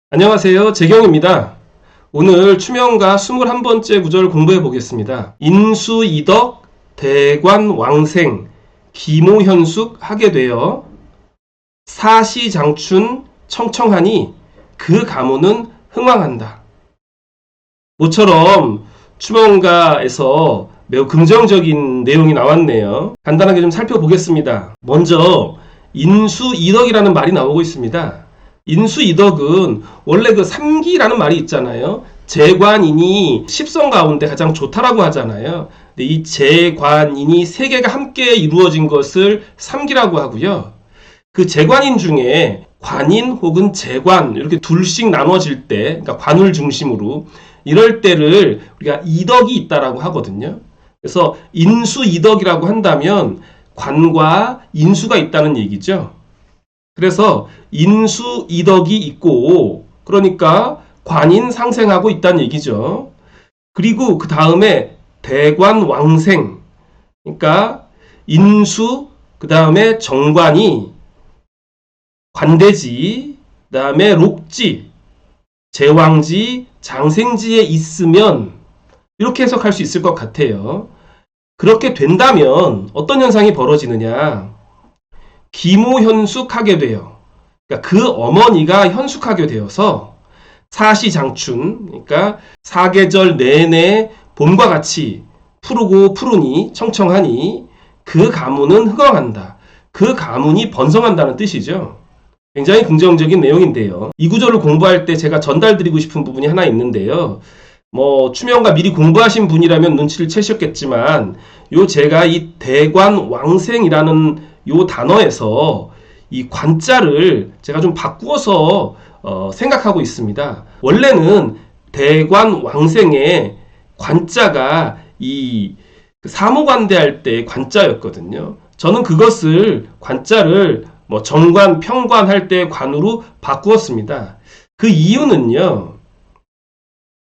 안녕하세요. 재경입니다. 오늘 추명가 21번째 구절 공부해 보겠습니다. 인수이덕 대관왕생 기모현숙 하게 되어 사시장춘 청청하니 그 가문은 흥왕한다. 모처럼 추명가에서 매우 긍정적인 내용이 나왔네요. 간단하게 좀 살펴보겠습니다. 먼저 인수이덕이라는 말이 나오고 있습니다. 인수이덕은 원래 그 삼기라는 말이 있잖아요. 재관인이 십성 가운데 가장 좋다라고 하잖아요. 근데 이 재관인이 세 개가 함께 이루어진 것을 삼기라고 하고요. 그 재관인 중에 관인 혹은 재관 이렇게 둘씩 나눠질 때, 그러니까 관을 중심으로 이럴 때를 우리가 이덕이 있다라고 하거든요. 그래서 인수이덕이라고 한다면 관과 인수가 있다는 얘기죠. 그래서 인수이덕이 있고, 그러니까 관인 상생하고 있다는 얘기죠. 그리고 그 다음에 대관왕생, 그러니까 인수, 그 다음에 정관이 관대지, 그 다음에 록지, 제왕지, 장생지에 있으면 이렇게 해석할 수 있을 것 같아요. 그렇게 된다면 어떤 현상이 벌어지느냐? 기모현숙하게 돼요. 그러니까 그 어머니가 현숙하게 되어서 사시장춘, 그러니까 사계절 내내 봄과 같이 푸르고 푸르니 청청하니 그 가문은 흥왕한다. 그 가문이 번성한다는 뜻이죠. 굉장히 긍정적인 내용인데요. 이 구절을 공부할 때 제가 전달드리고 싶은 부분이 하나 있는데요. 추명가 미리 공부하신 분이라면 눈치를 채셨겠지만 제가 이 대관왕생이라는 요 단어에서 이 관자를 제가 좀 바꾸어서 생각하고 있습니다. 원래는 대관왕생의 관자가 이 사무관대할 때 관자였거든요. 저는 그것을 관자를 정관, 평관 할 때 관으로 바꾸었습니다. 그 이유는요.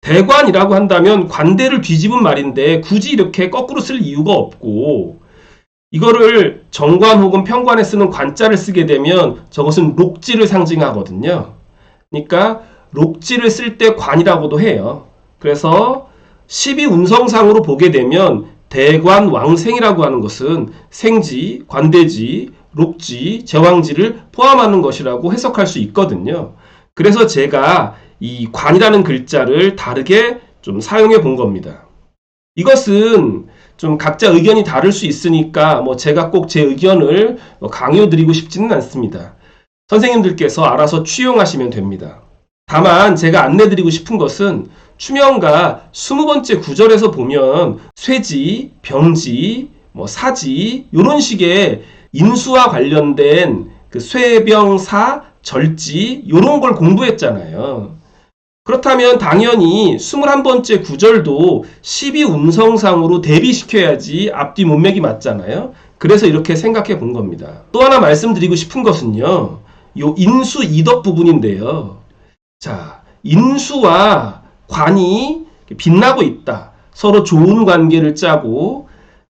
대관이라고 한다면 관대를 뒤집은 말인데 굳이 이렇게 거꾸로 쓸 이유가 없고, 이거를 정관 혹은 평관에 쓰는 관자를 쓰게 되면 저것은 록지를 상징하거든요. 그러니까 록지를 쓸 때 관이라고도 해요. 그래서 12운성상으로 보게 되면 대관왕생이라고 하는 것은 생지, 관대지, 록지, 제왕지를 포함하는 것이라고 해석할 수 있거든요. 그래서 제가 이 관이라는 글자를 다르게 좀 사용해 본 겁니다. 이것은 좀 각자 의견이 다를 수 있으니까 제가 꼭 제 의견을 강요드리고 싶지는 않습니다. 선생님들께서 알아서 취용하시면 됩니다. 다만 제가 안내드리고 싶은 것은 추명가 20번째 구절에서 보면 쇠지, 병지, 사지 이런 식의 인수와 관련된 그 쇠병사, 절지 이런 걸 공부했잖아요. 그렇다면 당연히 21번째 구절도 12운성상으로 대비시켜야지 앞뒤 문맥이 맞잖아요. 그래서 이렇게 생각해 본 겁니다. 또 하나 말씀드리고 싶은 것은요. 요 인수 이덕 부분인데요. 자, 인수와 관이 빛나고 있다. 서로 좋은 관계를 짜고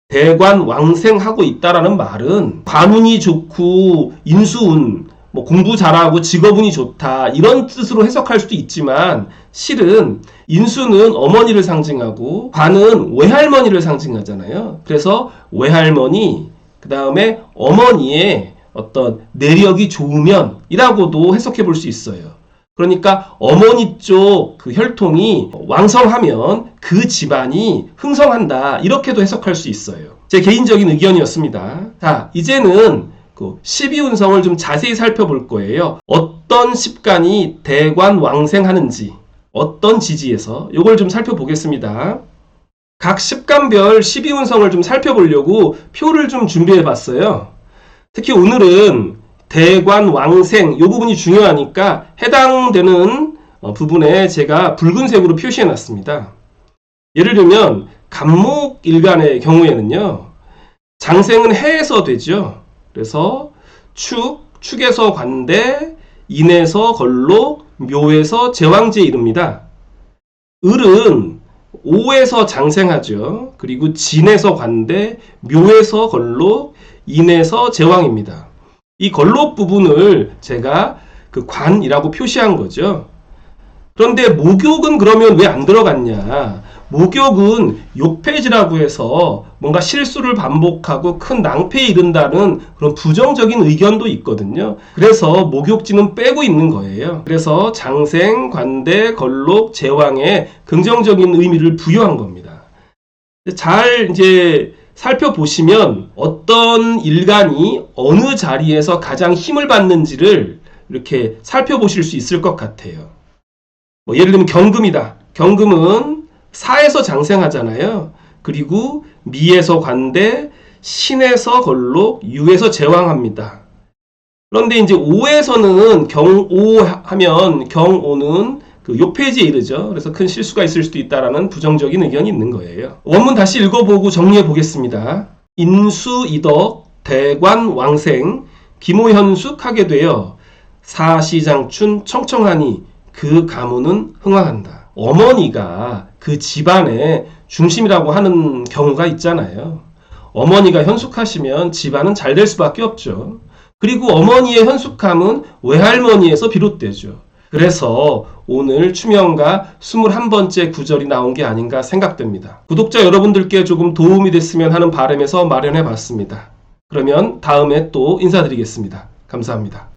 대관왕생하고 있다라는 말은 관운이 좋고 인수운 공부 잘하고 직업운이 좋다 이런 뜻으로 해석할 수도 있지만 실은 인수는 어머니를 상징하고 관은 외할머니를 상징하잖아요. 그래서 외할머니 그 다음에 어머니의 어떤 내력이 좋으면 이라고도 해석해 볼 수 있어요. 그러니까 어머니 쪽 그 혈통이 왕성하면 그 집안이 흥성한다 이렇게도 해석할 수 있어요. 제 개인적인 의견이었습니다. 자, 이제는 12운성을 좀 자세히 살펴볼 거예요. 어떤 십간이 대관왕생하는지, 어떤 지지에서 이걸 좀 살펴보겠습니다. 각 십간별 12운성을 좀 살펴보려고 표를 좀 준비해 봤어요. 특히 오늘은 대관왕생 이 부분이 중요하니까 해당되는 부분에 제가 붉은색으로 표시해 놨습니다. 예를 들면 간목일간의 경우에는요. 장생은 해에서 되죠. 그래서 축에서 관대, 인에서 걸록, 묘에서 제왕지에 이릅니다. 을은 오에서 장생하죠. 그리고 진에서 관대, 묘에서 걸록, 인에서 제왕입니다. 이 걸록 부분을 제가 그 관이라고 표시한 거죠. 그런데 목욕은 그러면 왜 안 들어갔냐? 목욕은 욕폐지라고 해서 뭔가 실수를 반복하고 큰 낭패에 이른다는 그런 부정적인 의견도 있거든요. 그래서 목욕지는 빼고 있는 거예요. 그래서 장생, 관대, 걸록, 제왕에 긍정적인 의미를 부여한 겁니다. 잘 이제 살펴보시면 어떤 일간이 어느 자리에서 가장 힘을 받는지를 이렇게 살펴보실 수 있을 것 같아요. 예를 들면 경금이다. 경금은 사에서 장생하잖아요. 그리고 미에서 관대, 신에서 걸록, 유에서 제왕합니다. 그런데 이제 오에서는 경오 하면 경오는 그 욕폐지에 이르죠. 그래서 큰 실수가 있을 수도 있다라는 부정적인 의견이 있는 거예요. 원문 다시 읽어보고 정리해 보겠습니다. 인수이덕, 대관, 왕생, 기모현숙 하게 되어 사시장춘 청청하니 그 가문은 흥왕한다. 어머니가 그 집안의 중심이라고 하는 경우가 있잖아요. 어머니가 현숙하시면 집안은 잘 될 수밖에 없죠. 그리고 어머니의 현숙함은 외할머니에서 비롯되죠. 그래서 오늘 추명가 21번째 구절이 나온 게 아닌가 생각됩니다. 구독자 여러분들께 조금 도움이 됐으면 하는 바람에서 마련해 봤습니다. 그러면 다음에 또 인사드리겠습니다. 감사합니다.